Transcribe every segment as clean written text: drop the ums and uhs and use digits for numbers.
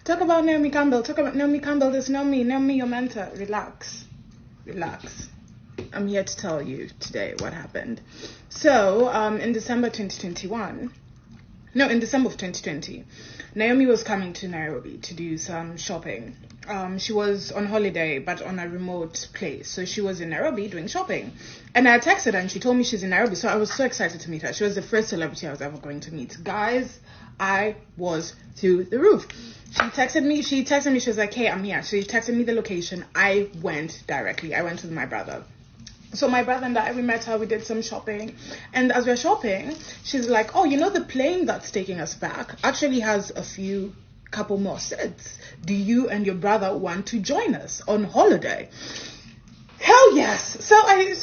Talk about Naomi Campbell. Talk about Naomi Campbell. This Naomi, your mentor. Relax. I'm here to tell you today what happened. So, in December of 2020, Naomi was coming to Nairobi to do some shopping. She was on holiday, but on a remote place. So she was in Nairobi doing shopping. And I texted her and she told me she's in Nairobi. So I was so excited to meet her. She was the first celebrity I was ever going to meet. Guys, I was through the roof. She texted me, she was like, hey, I'm here. She texted me the location. I went directly. I went with my brother. So my brother and I, we met her, we did some shopping. And as we're shopping, she's like, oh, the plane that's taking us back actually has couple more seats. Do you and your brother want to join us on holiday? Hell yes. So I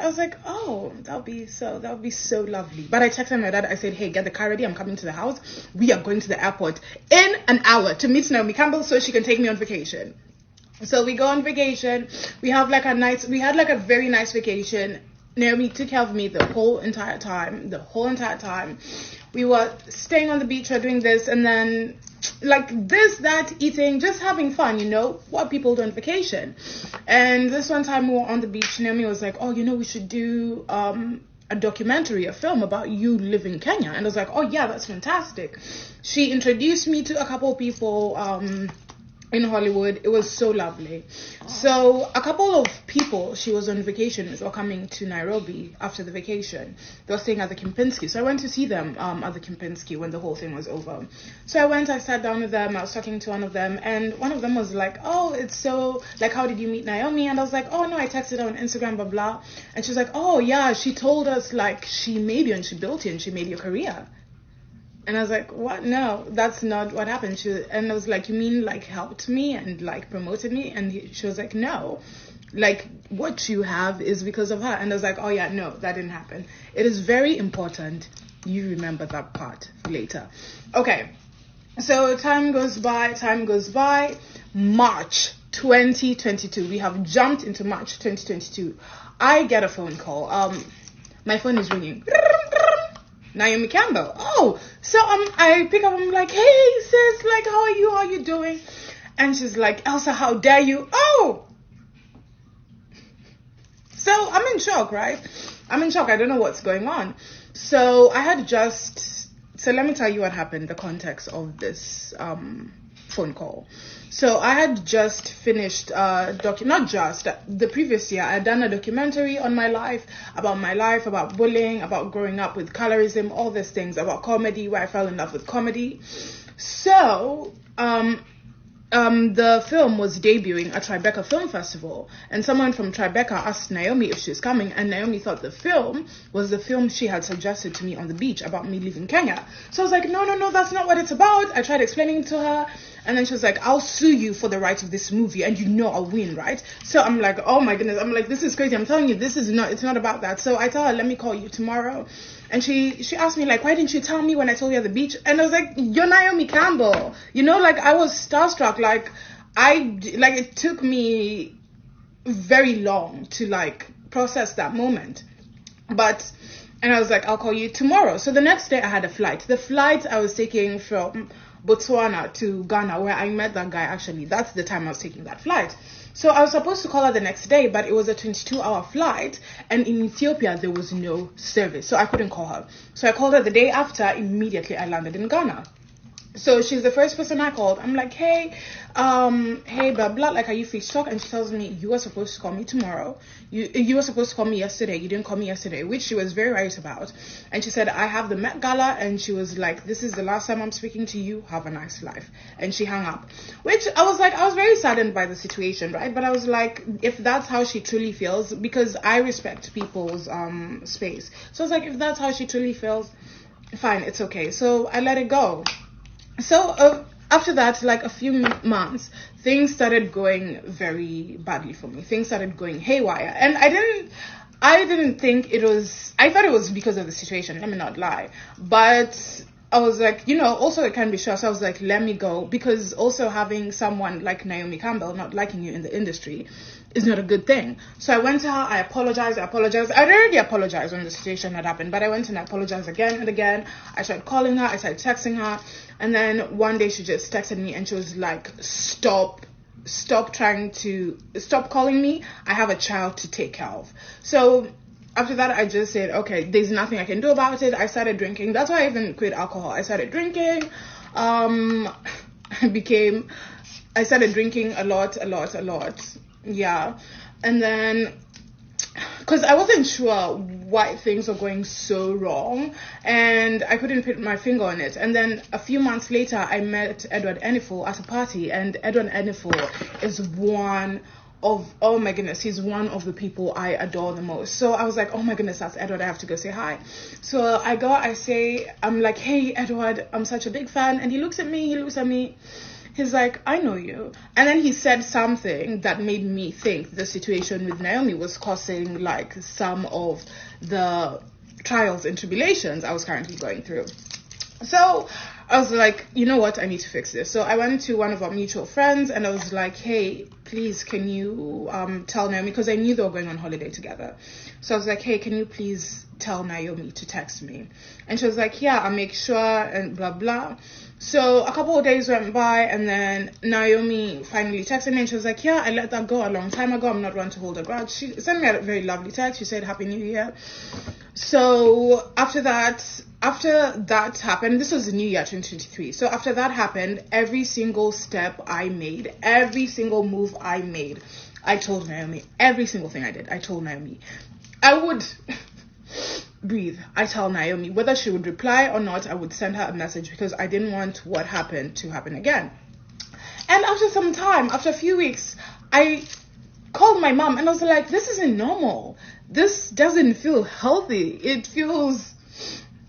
was like, oh, that would be so lovely. But I texted my dad, I said, hey, get the car ready, I'm coming to the house. We are going to the airport in an hour to meet Naomi Campbell so she can take me on vacation. So we go on vacation. We had like a very nice vacation. Naomi took care of me the whole entire time. We were staying on the beach, we were doing this, and then like this, that, eating, just having fun, what people do on vacation. And this one time we were on the beach, Naomi was like, oh, we should do a documentary, a film about you live in Kenya. And I was like, oh yeah, that's fantastic. She introduced me to a couple of people in Hollywood. It was so lovely. So a couple of people she was on vacation with were coming to Nairobi after the vacation. They were staying at the Kempinski. So I went to see them at the Kempinski when the whole thing was over. So I sat down with them. I was talking to one of them, and one of them was like, oh, it's so, like, how did you meet Naomi? And I was like, oh no, I texted her on Instagram, blah blah. And she was like, oh yeah, she told us like she made you and she built you and she made your career. And I was like, what? No, that's not what happened. And I was like, you mean like helped me and like promoted me? And she was like, no, like what you have is because of her. And I was like, oh yeah, no, that didn't happen. It is very important you remember that part later. Okay, so time goes by. March 2022. We have jumped into March 2022. I get a phone call. My phone is ringing. Naomi Campbell. Oh, so I pick up, I'm like, hey sis, like how are you doing? And she's like, Elsa, how dare you? Oh, so I'm in shock, right? I don't know what's going on. So let me tell you what happened, the context of this phone call. So I had just finished the previous year I had done a documentary on my life, about bullying, about growing up with colorism, all these things, about comedy, where I fell in love with comedy. So the film was debuting at Tribeca Film Festival, and someone from Tribeca asked Naomi if she was coming, and Naomi thought the film was the film she had suggested to me on the beach about me leaving Kenya. So I was like, no, that's not what it's about. I tried explaining to her, and then she was like, I'll sue you for the rights of this movie, and I'll win, right? So I'm like, oh my goodness, I'm like, this is crazy. I'm telling you, it's not about that. So I tell her, let me call you tomorrow. And she asked me, like, why didn't you tell me when I told you at the beach? And I was like, you're Naomi Campbell. Like, I was starstruck. Like, it took me very long to, like, process that moment. And I was like, I'll call you tomorrow. So the next day I had a flight. The flight I was taking from Botswana to Ghana, where I met that guy, actually. That's the time I was taking that flight. So I was supposed to call her the next day, but it was a 22-hour flight, and in Ethiopia there was no service, so I couldn't call her. So I called her the day after. Immediately I landed in Ghana. So she's the first person I called. I'm like, hey, blah blah, like, are you free to talk? And she tells me, you were supposed to call me tomorrow. You were supposed to call me yesterday. You didn't call me yesterday, which she was very right about. And she said, I have the Met Gala, and she was like, this is the last time I'm speaking to you. Have a nice life. And she hung up, which I was very saddened by the situation, right? But I was like, if that's how she truly feels, because I respect people's space. So I was like, if that's how she truly feels, fine, it's okay. So I let it go. So after that, like a few months, things started going very badly for me. Things started going haywire, and I didn't think it was. I thought it was because of the situation. Let me not lie, but I was like, you know, also it can be stress. I was like, let me go, because also having someone like Naomi Campbell not liking you in the industry is not a good thing. So I went to her, I apologized. I'd already apologized when the situation had happened, but I went and I apologized again and again. I started calling her, I started texting her, and then one day she just texted me and she was like, stop calling me. I have a child to take care of. So after that, I just said, okay, there's nothing I can do about it. I started drinking. That's why I even quit alcohol. I started drinking. I started drinking a lot. Yeah. And then, because I wasn't sure why things were going so wrong, and I couldn't put my finger on it. And then a few months later, I met Edward Enifel at a party, and Edward Enifel is oh my goodness, he's one of the people I adore the most. So I was like, oh my goodness, that's Edward, I have to go say hi. So I go, I'm like, hey Edward, I'm such a big fan. And he looks at me, he's like, I know you. And then he said something that made me think the situation with Naomi was causing like some of the trials and tribulations I was currently going through. So I was like, you know what, I need to fix this. So I went to one of our mutual friends and I was like, hey, please, can you tell Naomi, because I knew they were going on holiday together. So I was like, hey, can you please tell Naomi to text me? And she was like, yeah, I'll make sure, and blah, blah. So a couple of days went by, and then Naomi finally texted me and she was like, yeah, I let that go a long time ago. I'm not one to hold a grudge. She sent me a very lovely text. She said, Happy New Year. So after that happened, this was the new year 2023. So after that happened, every single step I made, every single move I made, I told Naomi. Every single thing I did, I told Naomi. I would breathe. I tell Naomi whether she would reply or not. I would send her a message because I didn't want what happened to happen again. And after some time, after a few weeks, I called my mom and I was like, this isn't normal. This doesn't feel healthy.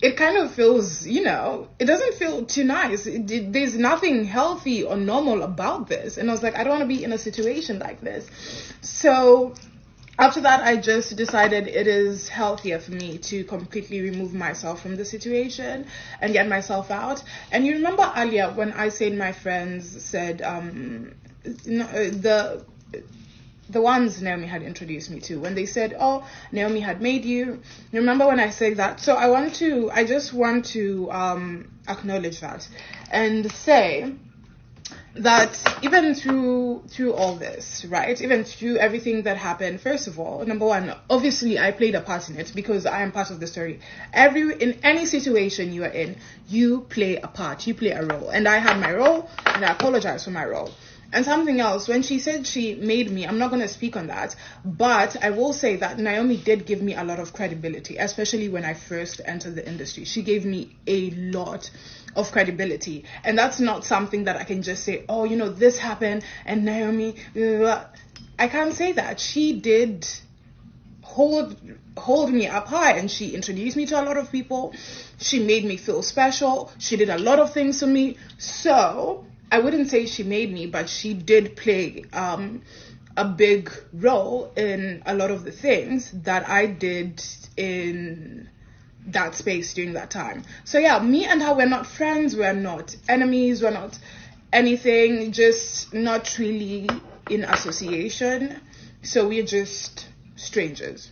It kind of feels, you know, it doesn't feel too nice. There's nothing healthy or normal about this. And I was like, I don't want to be in a situation like this. So after that, I just decided it is healthier for me to completely remove myself from the situation and get myself out. And you remember earlier when I said my friends said, the ones Naomi had introduced me to, when they said, oh, Naomi had made you. You remember when I said that? So I just want to acknowledge that and say that even through all this, right, even through everything that happened, first of all, number one, obviously I played a part in it because I am part of the story. In any situation you are in, you play a part, you play a role, and I had my role, and I apologize for my role. And something else, when she said she made me, I'm not going to speak on that, but I will say that Naomi did give me a lot of credibility, especially when I first entered the industry. She gave me a lot of credibility, and that's not something that I can just say, oh, you know, this happened, and Naomi, blah, blah, blah. I can't say that. She did hold me up high, and she introduced me to a lot of people. She made me feel special. She did a lot of things for me. So I wouldn't say she made me, but she did play a big role in a lot of the things that I did in that space during that time. So yeah, me and her, we're not friends, we're not enemies, we're not anything, just not really in association. So we're just strangers.